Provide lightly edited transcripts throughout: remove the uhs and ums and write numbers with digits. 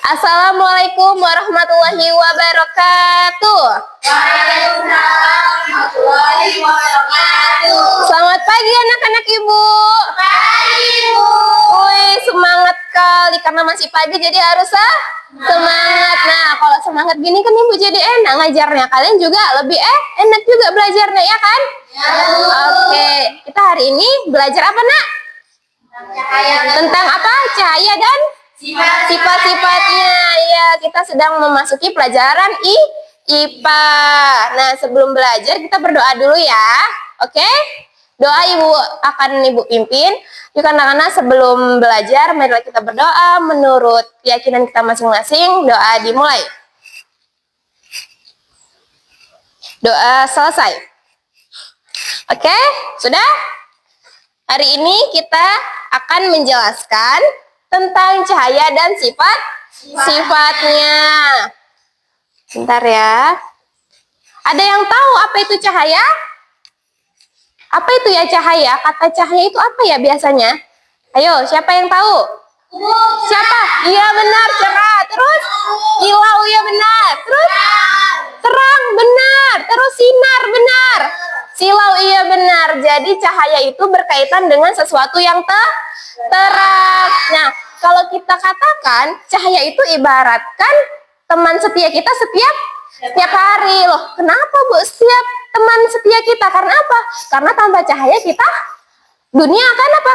Assalamualaikum warahmatullahi wabarakatuh. Waalaikumsalam warahmatullahi wabarakatuh. Selamat pagi anak-anak ibu. Pagi ibu. Wih, semangat kali karena masih pagi jadi harus semangat. Nah, kalau semangat gini kan ibu jadi enak ngajarnya. Kalian juga lebih enak juga belajarnya ya kan? Ya. Oke, kita hari ini belajar apa nak? Tentang apa? Cahaya dan sifat-sifatnya. Ya, kita sedang memasuki pelajaran IPA. Nah, sebelum belajar kita berdoa dulu ya. Oke? Doa ibu akan ibu pimpin. Yuk anak-anak sebelum belajar marilah kita berdoa menurut keyakinan kita masing-masing. Doa dimulai. Doa selesai. Oke? Sudah? Hari ini kita akan menjelaskan tentang cahaya dan sifat-sifatnya. Bentar ya. Ada yang tahu apa itu cahaya? Apa itu ya cahaya? Kata cahaya itu apa ya biasanya? Ayo, siapa yang tahu? Siapa? Iya benar, cerah. Terus kilau, iya benar. Terus terang, benar. Terus sinar, benar. Silau, iya benar. Jadi cahaya itu berkaitan dengan sesuatu yang terang. Nah, kalau kita katakan cahaya itu ibaratkan teman setia kita setiap hari. Loh, kenapa Bu? Setiap teman setia kita. Karena apa? Karena tanpa cahaya kita dunia akan apa?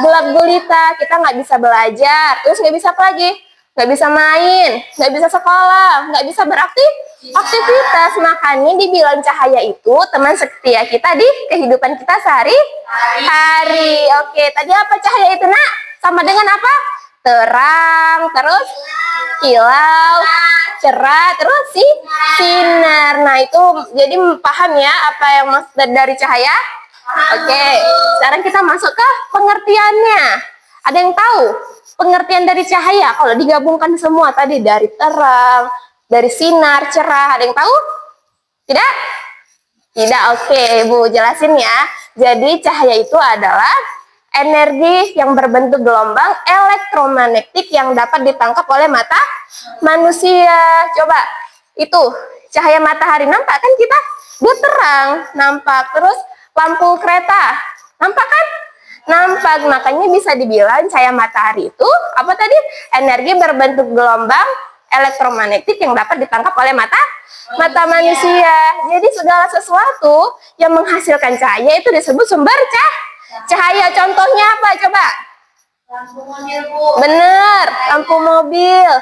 Gelap gulita. Kita nggak bisa belajar. Terus nggak bisa apa lagi? Nggak bisa main, nggak bisa sekolah, nggak bisa beraktivitas. Makanya dibilang cahaya itu teman setia kita di kehidupan kita sehari-hari. Oke, tadi apa cahaya itu nak? Sama dengan apa? Terang, terus kilau, cerah, terus sinar. Nah itu jadi paham ya apa yang maksud dari cahaya? Oke, sekarang kita masuk ke pengertiannya. Ada yang tahu pengertian dari cahaya kalau digabungkan semua tadi dari terang, dari sinar, cerah? Ada yang tahu? Tidak? Tidak, oke Ibu jelasin ya. Jadi cahaya itu adalah energi yang berbentuk gelombang elektromagnetik yang dapat ditangkap oleh mata manusia. Coba, itu cahaya matahari nampak kan kita? Dia terang, nampak. Terus lampu kereta, nampak kan? Nampak. Makanya bisa dibilang cahaya matahari itu apa tadi? Energi berbentuk gelombang elektromagnetik yang dapat ditangkap oleh mata manusia. Jadi segala sesuatu yang menghasilkan cahaya itu disebut sumber cahaya. Contohnya apa? Coba. Lampu mobil Bu. Bener, lampu mobil.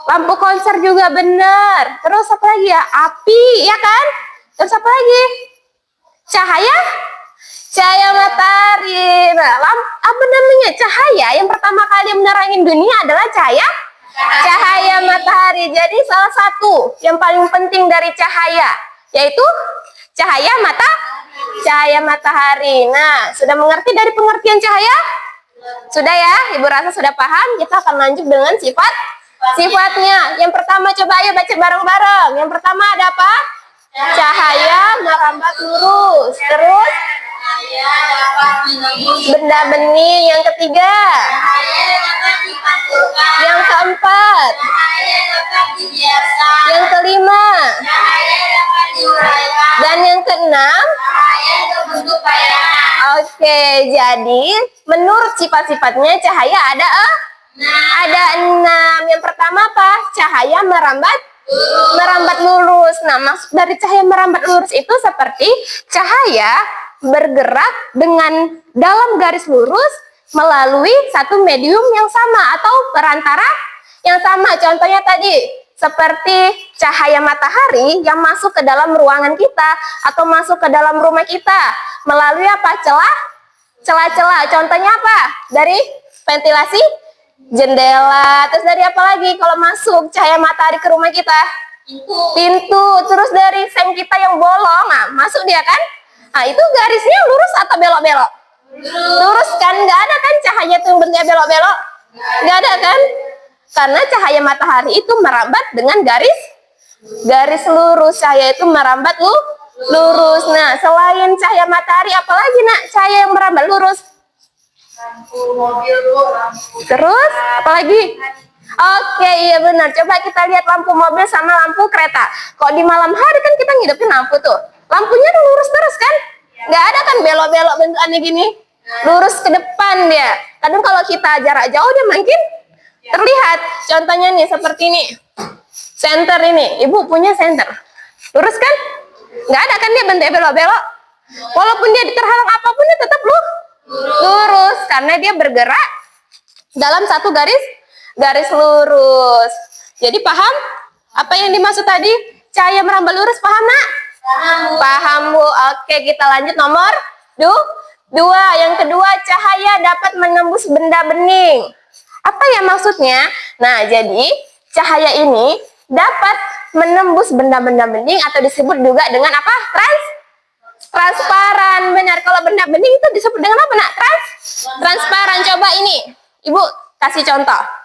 Lampu konser juga bener. Terus apa lagi ya? Api, ya kan? Terus apa lagi? Cahaya matahari. Nah, apa namanya? Cahaya yang pertama kali menerangi dunia adalah cahaya matahari. Jadi salah satu yang paling penting dari cahaya yaitu cahaya matahari. Nah, sudah mengerti dari pengertian cahaya? Sudah ya? Ibu rasa sudah paham? Kita akan lanjut dengan sifatnya. Yang pertama coba ayo baca bareng-bareng. Yang pertama ada apa? Cahaya merambat lurus. Terus benda bening. Yang ketiga. Yang keempat. Yang kelima. Dan yang keenam. Oke, jadi menurut sifat-sifatnya cahaya ada 6. Yang pertama apa? Cahaya merambat lurus. Nah, maksud dari cahaya merambat lurus itu seperti cahaya bergerak dengan dalam garis lurus melalui satu medium yang sama atau perantara yang sama. Contohnya tadi seperti cahaya matahari yang masuk ke dalam ruangan kita atau masuk ke dalam rumah kita melalui apa? Celah-celah. Contohnya apa? Dari ventilasi jendela. Terus dari apa lagi kalau masuk cahaya matahari ke rumah kita? Pintu. Terus dari seng kita yang bolong, nah, masuk dia kan? Nah, itu garisnya lurus atau belok-belok? Lurus kan? Nggak ada kan cahaya itu yang bentuknya belok-belok? Nggak ada kan? Karena cahaya matahari itu merambat dengan garis lurus. Cahaya itu merambat lurus. Nah, selain cahaya matahari, apalagi nak cahaya yang merambat lurus? Lampu mobil Bu. Terus, apalagi? Oke, iya benar. Coba kita lihat lampu mobil sama lampu kereta. Kok di malam hari kan kita ngidupin lampu tuh. Lampunya tuh lurus terus kan? Nggak ada kan belok-belok bentukannya gini. Lurus ke depan dia. Kadang kalau kita jarak jauh dia mungkin terlihat. Contohnya nih seperti ini. Senter ini. Ibu punya senter. Lurus kan? Nggak ada kan dia bentuknya belok-belok. Walaupun dia terhalang apapun dia tetap lurus. Karena dia bergerak dalam satu garis lurus. Jadi paham apa yang dimaksud tadi? Cahaya merambat lurus, paham nak? Paham Bu. Oke, kita lanjut nomor 2. Yang kedua, cahaya dapat menembus benda bening. Apa ya maksudnya? Nah, jadi cahaya ini dapat menembus benda-benda bening atau disebut juga dengan apa? Transparan. Benar, kalau benda bening itu disebut dengan apa nak? Transparan. Coba ini, Ibu kasih contoh.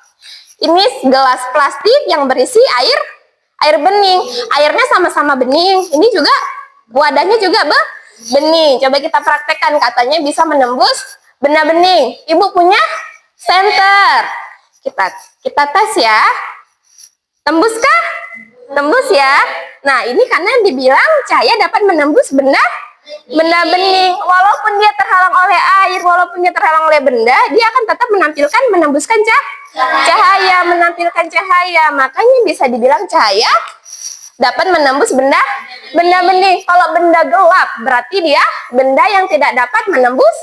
Ini gelas plastik yang berisi air bening. Airnya sama-sama bening. Ini juga wadahnya juga bening. Coba kita praktekkan, katanya bisa menembus benda bening. Ibu punya senter. Kita tes ya. Tembuskah? Tembus ya. Nah, ini karena dibilang cahaya dapat menembus benda bening. Walaupun dia terhalang oleh air, walaupun dia terhalang oleh benda, dia akan tetap menembuskan cahaya, menampilkan cahaya. Makanya bisa dibilang cahaya dapat menembus benda bening. Kalau benda gelap, berarti dia benda yang tidak dapat menembus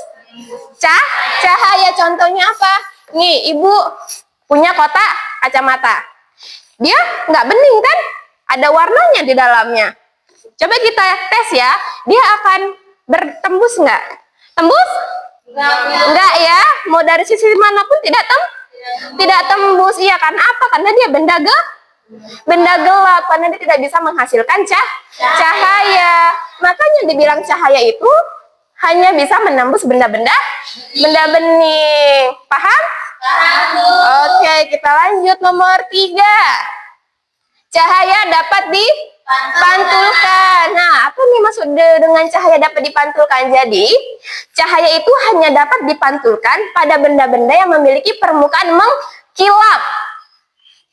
cahaya. Contohnya apa? Nih, Ibu punya kotak kacamata. Dia nggak bening kan? Ada warnanya di dalamnya. Coba kita tes ya, dia akan bertembus nggak? Tembus? Enggak ya, mau dari sisi manapun tidak tembus. Iya, karena apa? Karena dia benda gelap, karena dia tidak bisa menghasilkan cahaya. Makanya dibilang cahaya itu hanya bisa menembus benda bening. Paham? Oke, kita lanjut nomor 3. Cahaya dapat dipantulkan. Nah, apa nih maksud dengan cahaya dapat dipantulkan? Jadi, cahaya itu hanya dapat dipantulkan pada benda-benda yang memiliki permukaan mengkilap.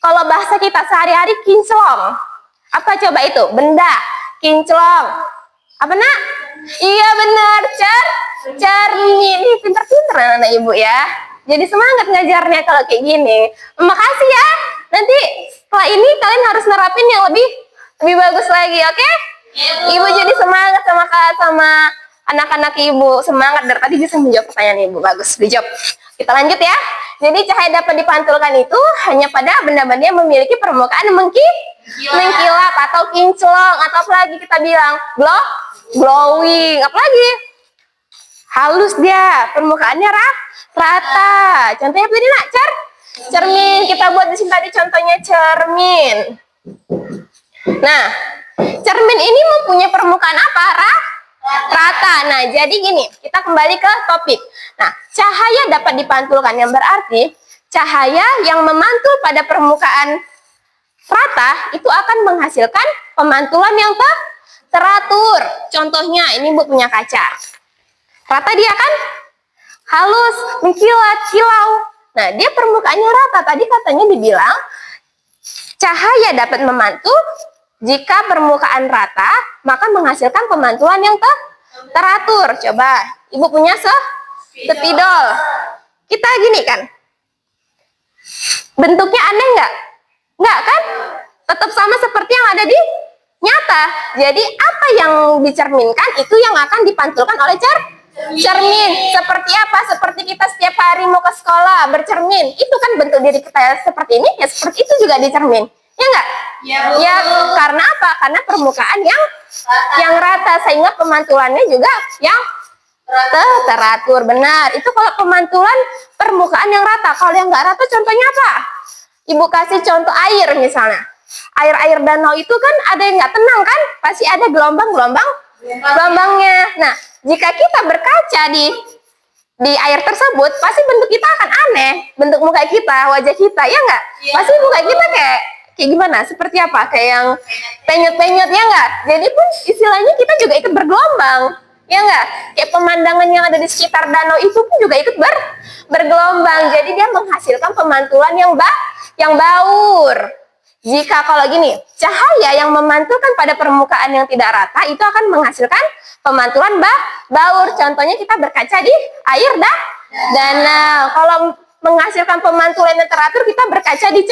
Kalau bahasa kita sehari-hari, kinclong. Apa coba itu? Benda, kinclong. Apa nak? Iya benar, cermin. Ini pinter-pinter anak Ibu ya. Jadi semangat ngajarnya kalau kayak gini. Makasih ya. Nanti setelah ini kalian harus nerapin yang lebih bagus lagi, oke? Ibu jadi semangat sama anak-anak Ibu. Semangat dari tadi bisa menjawab pertanyaan Ibu. Bagus, dijawab. Kita lanjut ya. Jadi cahaya dapat dipantulkan itu hanya pada benda-benda yang memiliki permukaan mengkilap atau kinclong, atau apa lagi kita bilang glowing, apa lagi? Halus dia, permukaannya rata. Contohnya apa tadi nak? Cermin. Kita buat di sini tadi contohnya cermin. Nah, cermin ini mempunyai permukaan apa? Rata. Nah, jadi gini, kita kembali ke topik. Nah, cahaya dapat dipantulkan yang berarti cahaya yang memantul pada permukaan rata itu akan menghasilkan pemantulan yang teratur. Contohnya, ini Bu punya kaca. Rata dia kan? Halus, mengkilat, kilau. Nah, dia permukaannya rata. Tadi katanya dibilang cahaya dapat memantul jika permukaan rata, maka menghasilkan pemantulan yang teratur. Coba, Ibu punya spidol. Kita gini kan? Bentuknya aneh nggak? Nggak kan? Tetap sama seperti yang ada di nyata. Jadi, apa yang dicerminkan itu yang akan dipantulkan oleh cermin. Seperti apa? Seperti kita setiap hari mau ke sekolah bercermin. Itu kan bentuk diri kita seperti ini, ya seperti itu juga dicermin. Ya enggak? Ya, karena apa? Karena permukaan yang rata, sehingga pemantulannya juga yang teratur. Benar. Itu kalau pemantulan permukaan yang rata. Kalau yang enggak rata contohnya apa? Ibu kasih contoh air misalnya. Air danau itu kan ada yang enggak tenang kan? Pasti ada gelombangnya. Nah, jika kita berkaca di air tersebut, pasti bentuk kita akan aneh. Bentuk muka kita, wajah kita, ya enggak? Pasti muka kita kayak gimana? Seperti apa? Kayak yang penyut-penyut, ya enggak? Jadi pun istilahnya kita juga ikut bergelombang, ya enggak? Kayak pemandangan yang ada di sekitar danau itu pun juga ikut bergelombang. Jadi dia menghasilkan pemantulan yang baur. Jika kalau gini, cahaya yang memantulkan pada permukaan yang tidak rata itu akan menghasilkan pemantulan baur. Contohnya kita berkaca di air danau. Kalau menghasilkan pemantulan yang teratur kita berkaca di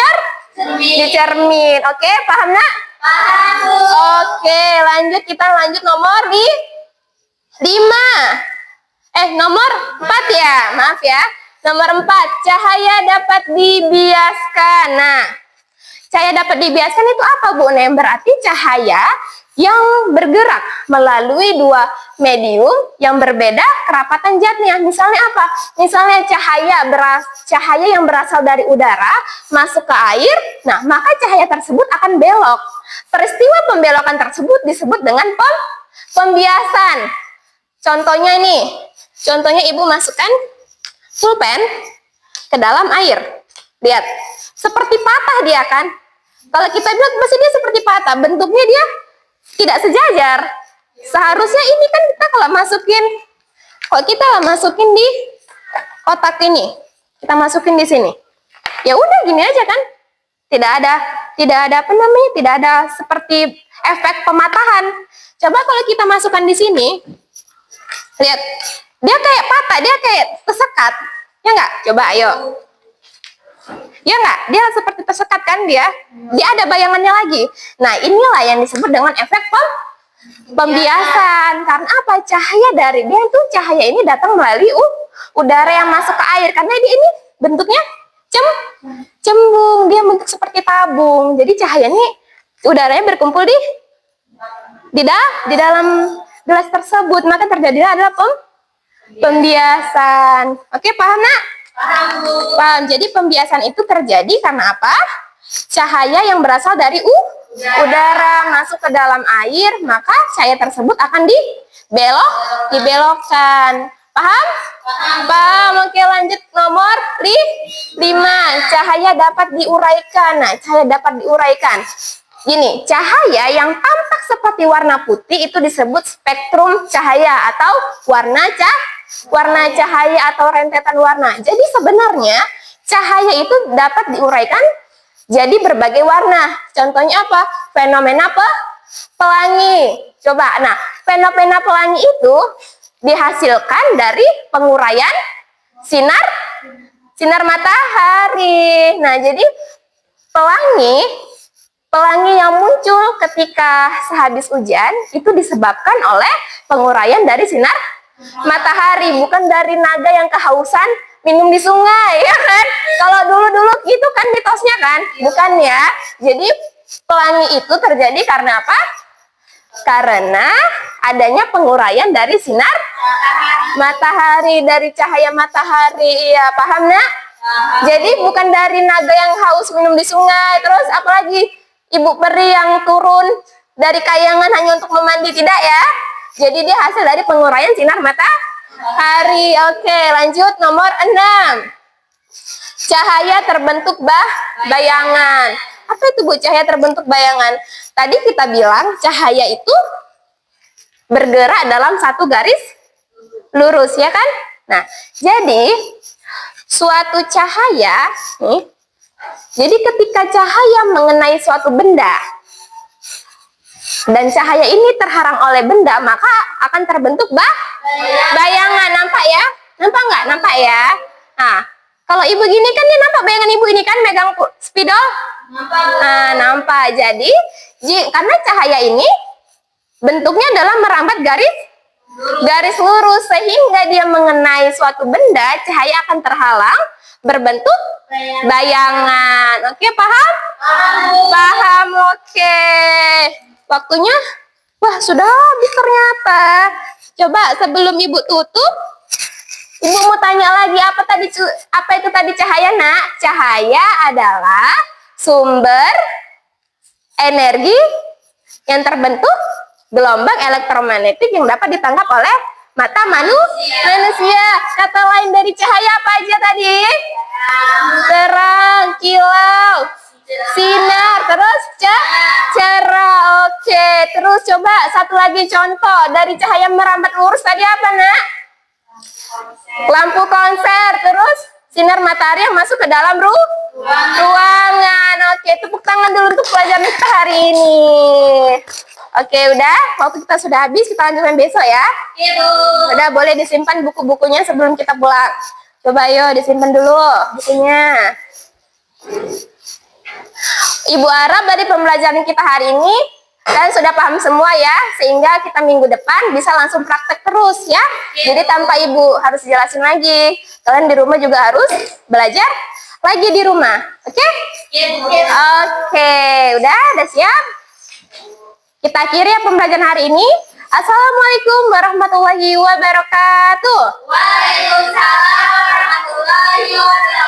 cermin. Oke, paham nak? Paham, Bu. Oke, kita lanjut nomor 5. Nomor 4 ya, maaf ya. Nomor 4, cahaya dapat dibiaskan. Nah, cahaya dapat dibiaskan itu apa, Bu? Nah, berarti cahaya yang bergerak melalui dua medium yang berbeda kerapatan zatnya. Misalnya apa? Misalnya cahaya yang berasal dari udara masuk ke air, nah maka cahaya tersebut akan belok. Peristiwa pembelokan tersebut disebut dengan pembiasan. Contohnya Ibu masukkan pulpen ke dalam air. Lihat, seperti patah dia kan? Kalau kita bilang pasti dia seperti patah, bentuknya dia tidak sejajar. Seharusnya ini kan kita kalau kita masukin di kotak ini, kita masukin di sini. Ya udah gini aja kan? Tidak ada tidak ada seperti efek pematahan. Coba kalau kita masukkan di sini, lihat, dia kayak patah, dia kayak tersekat. Ya enggak? Coba ayo. Ya enggak? Dia seperti tersekat kan dia? Dia ada bayangannya lagi. Nah, inilah yang disebut dengan efek pembiasan. Karena apa? Cahaya ini datang melalui udara yang masuk ke air. Karena dia ini bentuknya cembung. Dia bentuk seperti tabung. Jadi cahaya ini udaranya berkumpul di dalam gelas tersebut. Maka terjadilah adalah pembiasan. Oke, paham nak? Paham, Bu. Paham. Jadi pembiasan itu terjadi karena apa? Cahaya yang berasal dari udara masuk ke dalam air, maka cahaya tersebut akan dibelokkan. Paham? Paham. Oke, lanjut nomor 5. Cahaya dapat diuraikan. Nah, cahaya dapat diuraikan. Gini, cahaya yang tampak seperti warna putih itu disebut spektrum cahaya atau warna cahaya atau rentetan warna. Jadi sebenarnya cahaya itu dapat diuraikan jadi berbagai warna. Contohnya apa? Fenomena pelangi. Coba, nah, fenomena pelangi itu dihasilkan dari penguraian sinar matahari. Nah, jadi pelangi yang muncul ketika sehabis hujan itu disebabkan oleh penguraian dari sinar matahari, bukan dari naga yang kehausan minum di sungai, ya kan? Kalau dulu itu kan mitosnya kan, bukan ya? Jadi pelangi itu terjadi karena apa? Karena adanya penguraian dari sinar matahari, dari cahaya matahari. Ya, paham nak? Jadi bukan dari naga yang haus minum di sungai, terus apalagi ibu peri yang turun dari kayangan hanya untuk memandi, tidak ya? Jadi dia hasil dari penguraian sinar matahari. Oke, lanjut nomor 6. Cahaya terbentuk bayangan. Apa itu, Bu, cahaya terbentuk bayangan? Tadi kita bilang cahaya itu bergerak dalam satu garis lurus, ya kan? Nah, jadi suatu cahaya nih. Jadi ketika cahaya mengenai suatu benda dan cahaya ini terharang oleh benda, maka akan terbentuk bayangan. Nampak ya? Nampak nggak? Nampak ya? Nah, kalau ibu gini kan dia nampak bayangan ibu ini kan megang spidol? Nampak. Nah, nampak. Jadi karena cahaya ini bentuknya adalah merambat garis lurus sehingga dia mengenai suatu benda, cahaya akan terhalang berbentuk bayangan. Oke, paham? Paham, oke. Waktunya, wah, sudah habis ternyata. Coba sebelum ibu tutup, ibu mau tanya lagi apa itu tadi cahaya, nak? Cahaya adalah sumber energi yang terbentuk gelombang elektromagnetik yang dapat ditangkap oleh mata manusia. Kata lain dari cahaya apa aja tadi? Terang, kilau, sinar, terus cerah. Oke, terus coba satu lagi contoh dari cahaya merambat lurus tadi apa, nak? Lampu konser, terus sinar matahari yang masuk ke dalam ruangan. Oke, tepuk tangan dulu untuk pelajaran kita hari ini. Oke, udah. Waktu kita sudah habis, kita lanjutkan besok ya. Ibu. Udah, boleh disimpan buku-bukunya sebelum kita pulang. Coba ayo disimpan dulu bukunya. Ibu harap dari pembelajaran kita hari ini kalian sudah paham semua ya, sehingga kita minggu depan bisa langsung praktek terus ya. Jadi tanpa ibu harus jelasin lagi, kalian di rumah juga harus belajar lagi di rumah. Oke? Oke, udah siap? Kita akhiri ya pembelajaran hari ini. Assalamualaikum warahmatullahi wabarakatuh. Waalaikumsalam warahmatullahi wabarakatuh.